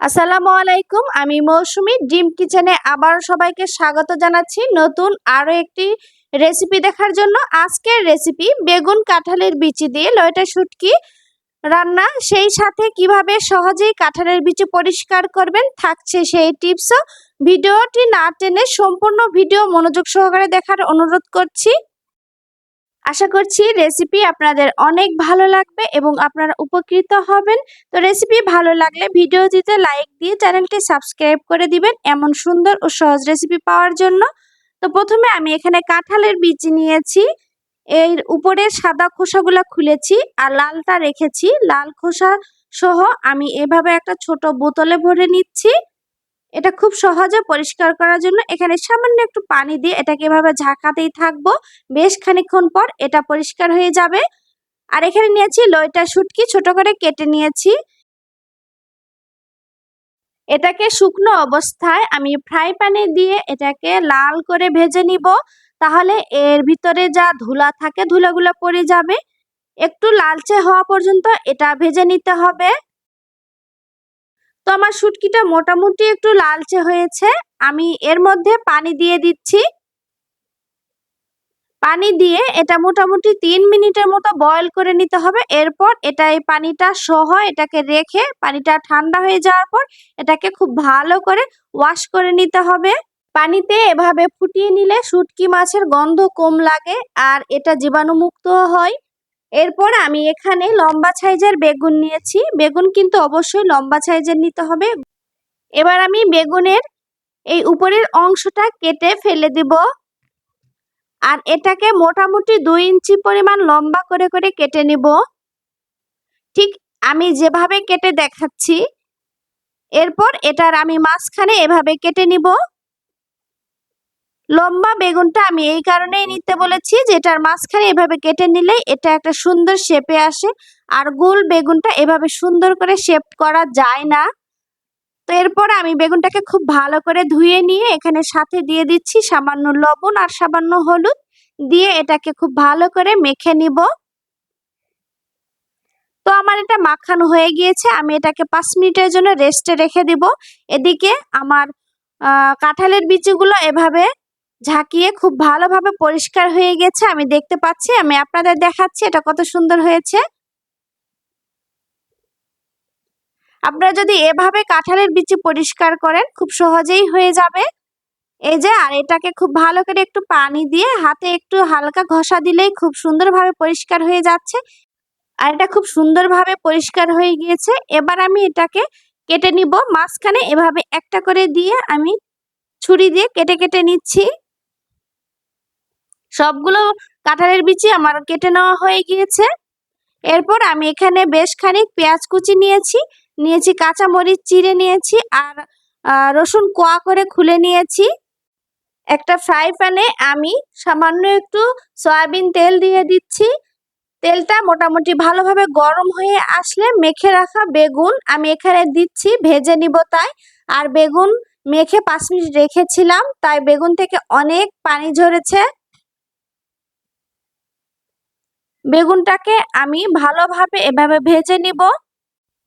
আসসালামু আলাইকুম। আমি মৌসুমী ড্রিম কিচেনে আবার সবাইকে স্বাগত জানাচ্ছি নতুন আরো একটি রেসিপি দেখার জন্য। আজকের রেসিপি বেগুন কাঁঠালের বিচি দিয়ে লইটা শুটকি রান্না, সেই সাথে কিভাবে সহজেই কাঁঠালের বিচি পরিষ্কার করবেন থাকছে সেই টিপসও। ভিডিওটি না টেনে সম্পূর্ণ ভিডিও মনোযোগ সহকারে দেখার অনুরোধ করছি। আশা করছি রেসিপি আপনাদের অনেক ভালো লাগবে এবং আপনারা উপকৃত হবেন। তো রেসিপি ভালো লাগলে ভিডিওটিতে লাইক দিয়ে চ্যানেলটি সাবস্ক্রাইব করে দিবেন এমন সুন্দর ও সহজ রেসিপি পাওয়ার জন্য। তো প্রথমে আমি এখানে কাঁঠালের বীজ নিয়েছি, এর উপরের সাদা খোসাগুলো খুলেছি আর লালটা রেখেছি। লাল খোসা সহ আমি এভাবে একটা ছোট বোতলে ভরে নিচ্ছি। এটা খুব সহজে পরিষ্কার করার জন্য এখানে সামান্য একটু পানি দিয়ে এটাকে এভাবে ঝাঁকাতেই থাকবো। বেশ খানিকক্ষণ পর এটা পরিষ্কার হয়ে যাবে। আর এখানে নিয়েছি লইটা শুটকি, ছোট করে কেটে নিয়েছি। এটাকে শুকনো অবস্থায় আমি ফ্রাই প্যানে দিয়ে এটাকে লাল করে ভেজে নিব, তাহলে এর ভিতরে যা ধুলা থাকে ধুলাগুলো পড়ে যাবে। একটু লালচে হওয়া পর্যন্ত এটা ভেজে নিতে হবে। তো আমার শুটকিটা মোটামুটি একটু লালচে হয়েছে, আমি এর মধ্যে পানি দিয়ে দিচ্ছি। পানি দিয়ে এটা মোটামুটি 3 মিনিটের মতো বয়ল করে নিতে হবে। এরপর এই পানিটা সহ এটাকে রেখে পানিটা ঠান্ডা হয়ে যাওয়ার পর এটাকে খুব ভালো করে ওয়াশ করে নিতে হবে। পানিতে এভাবে ফুটিয়ে নিলে শুটকি মাছের গন্ধ কম লাগে আর এটা জীবাণুমুক্ত হয়। এরপর আমি এখানে লম্বা সাইজের বেগুন নিয়েছি। বেগুন কিন্তু অবশ্যই লম্বা সাইজের নিতে হবে। এবার আমি বেগুনের এই উপরের অংশটা কেটে ফেলে দিব আর এটাকে মোটামুটি 2 ইঞ্চি পরিমাণ লম্বা করে করে কেটে নিব, ঠিক আমি যেভাবে কেটে দেখাচ্ছি। এরপর এটার আমি মাঝখানে এভাবে কেটে নিব। লম্বা বেগুনটা আমি এই কারণেই নিতে বলেছি যে এটার মাঝখানে এভাবে কেটে নিলে এটা একটা সুন্দর শেপে আসে, আর গোল বেগুনটা এভাবে সুন্দর করে শেপ করা যায় না। তো এরপর আমি বেগুনটাকে খুব ভালো করে ধুয়ে নিয়ে এখানে সাথে দিয়ে দিচ্ছি সামান্য লবণ আর সামান্য হলুদ দিয়ে এটাকে খুব ভালো করে মেখে নিব। তো আমার এটা মাখানো হয়ে গিয়েছে, আমি এটাকে 5 মিনিটের জন্য রেস্টে রেখে দিব। এদিকে আমার কাঁঠালের বিচিগুলো এভাবে ঝাঁকিয়ে খুব ভালোভাবে পরিষ্কার হয়ে গেছে, আমি দেখতে পাচ্ছি। আমি আপনাদের দেখাচ্ছি এটা কত সুন্দর হয়েছে। আপনারা যদি এভাবে কাঁঠালের বিচি পরিষ্কার করেন খুব সহজেই হয়ে যাবে। এই যে, আর এটাকে খুব ভালো করে একটু পানি দিয়ে হাতে একটু হালকা ঘষা দিলেই খুব সুন্দরভাবে পরিষ্কার হয়ে যাচ্ছে। আর এটা খুব সুন্দরভাবে পরিষ্কার হয়ে গিয়েছে। এবার আমি এটাকে কেটে নিব। মাঝখানে এভাবে একটা করে দিয়ে আমি ছুরি দিয়ে কেটে কেটে নিচ্ছি। সবগুলো কাঁঠালের বিচি আমার কেটে নেওয়া হয়ে গিয়েছে। এরপর আমি এখানে বেশ খানিক পেঁয়াজ কুচি নিয়েছি কাঁচামরিচ চিড়ে নিয়েছি আর রসুন কোয়া করে খুলে নিয়েছি। একটা ফ্রাই প্যানে আমি সামান্য একটু সয়াবিন তেল দিয়ে দিচ্ছি। তেলটা মোটামুটি ভালোভাবে গরম হয়ে আসলে মেখে রাখা বেগুন আমি এখানে দিচ্ছি, ভেজে নিব তাই। আর বেগুন মেখে 5 মিনিট রেখেছিলাম, তাই বেগুন থেকে অনেক পানি ঝরেছে। বেগুনটাকে আমি ভালোভাবে এভাবে ভেজে নিব।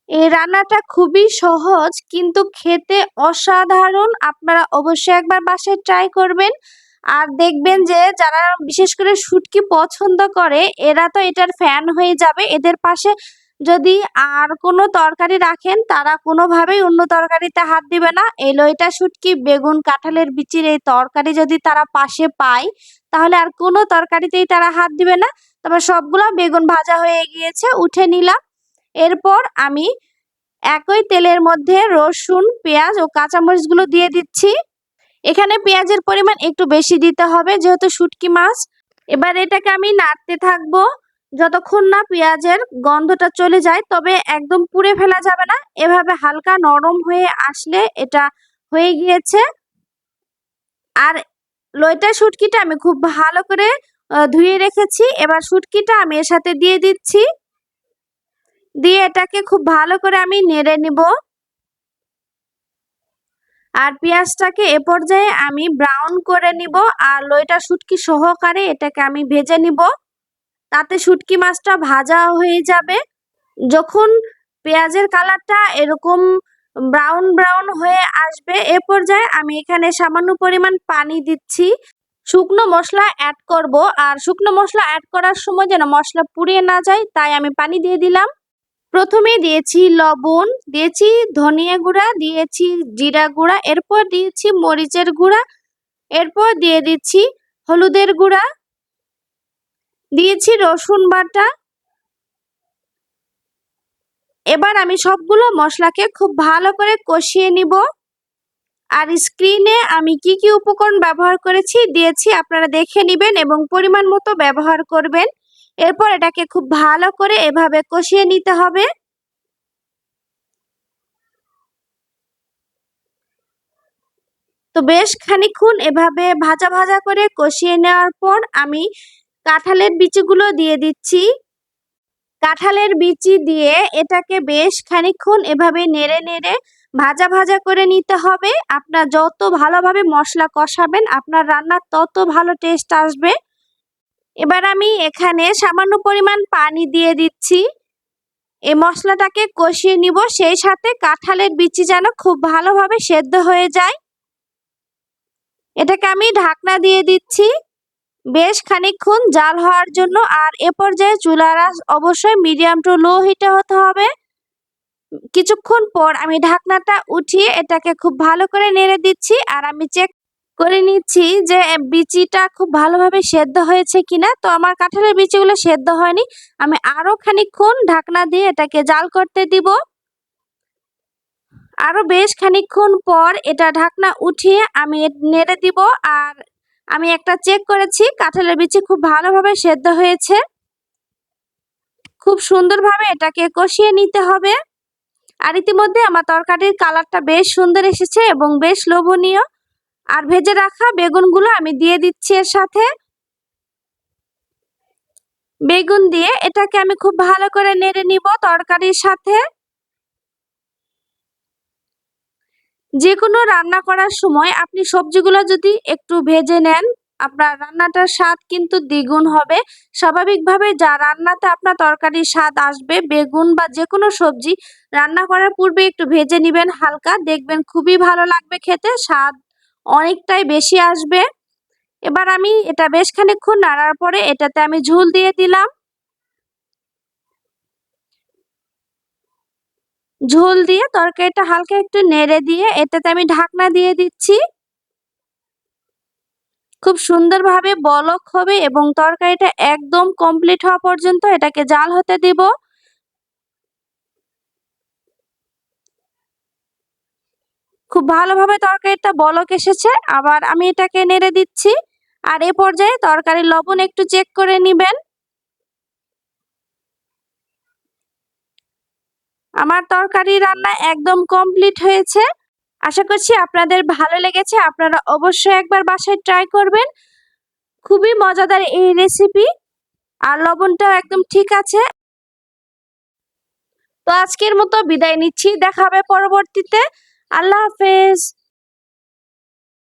এই রান্নাটা খুবই সহজ কিন্তু খেতে অসাধারণ। আপনারা অবশ্যই একবার বাসায় ট্রাই করবেন। আর দেখবেন যে যারা বিশেষ করে শুটকি পছন্দ করে এরা তো এটার ফ্যান হয়ে যাবে। এদের পাশে যদি আর কোনো তরকারি রাখেন তারা কোনোভাবেই অন্য তরকারিতে হাত দিবে না। এই লইটা শুটকি বেগুন কাঁঠালের বিচির এই তরকারি যদি তারা পাশে পায় তাহলে আর কোনো তরকারিতেই তারা হাত দিবে না। তবে সবগুলো বেগুন ভাজা হয়ে গিয়েছে, উঠে নিলাম। এরপর আমি একই তেলের মধ্যে রসুন, পেঁয়াজ ও কাঁচামরিচগুলো দিয়ে দিচ্ছি। এখানে পেঁয়াজের পরিমাণ একটু বেশি দিতে হবে যেহেতু শুটকি মাছ। এবার এটাকে আমি নাড়তে থাকবো যতক্ষণ না পেঁয়াজের গন্ধটা চলে যায়, তবে একদম পুড়ে ফেলা যাবে না। এভাবে হালকা নরম হয়ে আসলে এটা হয়ে গিয়েছে। আর লইটা শুটকিটা আমি খুব ভালো করে ধুয়ে রেখেছি। এবার শুটকিটা আমি এর সাথে দিয়ে দিচ্ছি, দিয়ে এটাকে খুব ভালো করে আমি নেড়ে নিব। আর পেঁয়াজটাকে এ পর্যায়ে আমি ব্রাউন করে নিব আর লইটা শুটকি সহকারে এটাকে আমি ভেজে নিব, তাতে শুটকি মাছটা ভাজা হয়ে যাবে। যখন পেঁয়াজের কালারটা এরকম ব্রাউন ব্রাউন হয়ে আসবে। এ পর্যায়ে আমি এখানে সামান্য পরিমাণ পানি দিচ্ছি। শুকনো মশলা অ্যাড করব, আর শুকনো মশলা অ্যাড করার সময় যেন মশলা পুড়িয়ে না যায়, তাই আমি পানি দিয়ে দিলাম। প্রথমে দিয়েছি লবণ, দিয়েছি ধনিয়া গুঁড়া, দিয়েছি জিরা গুঁড়া, এরপর দিয়েছি মরিচের গুঁড়া, এরপর দিয়ে দিচ্ছি হলুদের গুঁড়া, দিয়েছি রসুন বাটা। এবার আমি সবগুলো মশলাকে খুব ভালো করে কষিয়ে নিব। আর স্ক্রিনে আমি কি কি উপকরণ ব্যবহার করেছি দিয়েছি, আপনারা দেখে নেবেন এবং পরিমাণ মতো ব্যবহার করবেন। এরপর এটাকে খুব ভালো করে এভাবে কষিয়ে নিতে হবে। তো বেশ খানিকক্ষণ এভাবে ভাজা ভাজা করে কষিয়ে নেওয়ার পর আমি কাঁঠালের বিচিগুলো দিয়ে দিচ্ছি। কাঁঠালের বিচি দিয়ে এটাকে বেশ খানিকক্ষণ এভাবে নেড়ে নেড়ে ভাজা ভাজা করে নিতে হবে। আপনার যত ভালোভাবে মশলা কষাবেন আপনার রান্নার তত ভালো টেস্ট আসবে। এবার আমি এখানে সামান্য পরিমাণ পানি দিয়ে দিচ্ছি। এই মশলাটাকে কষিয়ে নিব, সেই সাথে কাঁঠালের বিচি যেন খুব ভালোভাবে সেদ্ধ হয়ে যায়। এটাকে আমি ঢাকনা দিয়ে দিচ্ছি বেশ খানিকক্ষণ জাল হওয়ার জন্য। আর এ পর্যায়ে চুলার আঁচ অবশ্যই মিডিয়াম টু লো হিটে হতে হবে। কিছুক্ষণ পর আমি ঢাকনাটা উঠিয়ে এটাকে খুব ভালো করে নেড়ে দিচ্ছি, আর আমি চেক করে নিচ্ছি যে বিচিটা খুব ভালোভাবে সেদ্ধ হয়েছে কিনা। তো আমার কাঁঠালের বিচিগুলো সেদ্ধ হয়নি, আমি আরো খানিকক্ষণ ঢাকনা দিয়ে এটাকে জাল করতে দিব। আরো বেশ খানিকক্ষণ পর এটা ঢাকনা উঠিয়ে আমি নেড়ে দিব। আর আমি একটা চেক করেছি, কাঁঠালের বিচি খুব ভালোভাবে সেদ্ধ হয়েছে। খুব সুন্দরভাবে এটাকে কষিয়ে নিতে হবে। আর ইতিমধ্যে আমার তরকারির কালারটা বেশ সুন্দর এসেছে এবং বেশ লোভনীয়। আর ভেজে রাখা বেগুনগুলো আমি দিয়ে দিচ্ছি এর সাথে। বেগুন দিয়ে এটাকে আমি খুব ভালো করে নেড়ে নিব তরকারির সাথে। যে কোনো রান্না করার সময় আপনি সবজিগুলো যদি একটু ভেজে নেন, আপনার রান্নাটার স্বাদ কিন্তু দ্বিগুণ হবে। স্বাভাবিকভাবে যা রান্নাতে আপনার তরকারির স্বাদ আসবে, বেগুন বা যে কোনো সবজি রান্না করার পূর্বে একটু ভেজে নেবেন হালকা, দেখবেন খুবই ভালো লাগবে খেতে, স্বাদ অনেকটাই বেশি আসবে। এবার আমি এটা বেশ খানিকক্ষণ নাড়ার পরে এটাতে আমি ঝোল দিয়ে দিলাম। ঝোল দিয়ে তরকারিটা হালকা একটু নেড়ে দিয়ে এটাতে আমি ঢাকনা দিয়ে দিচ্ছি। খুব সুন্দরভাবে বলক হবে এবং তরকারিটা একদম কমপ্লিট হওয়া পর্যন্ত এটাকে জাল হতে দিব। খুব ভালোভাবে তরকারিটা বলক এসেছে, আবার আমি এটাকে নেড়ে দিচ্ছি। আর এ পর্যায়ে তরকারির লবণ একটু চেক করে নেবেন। আমার তরকারি রান্না একদম কমপ্লিট হয়েছে। আশা করছি আপনাদের ভালো লেগেছে। আপনারা অবশ্যই একবার বাসায় ট্রাই করবেন। খুবই মজাদার এই রেসিপি, আর লবণটাও একদম ঠিক আছে। তো আজকের মতো বিদায় নিচ্ছি, দেখা হবে পরবর্তীতে। আল্লাহ হাফেজ।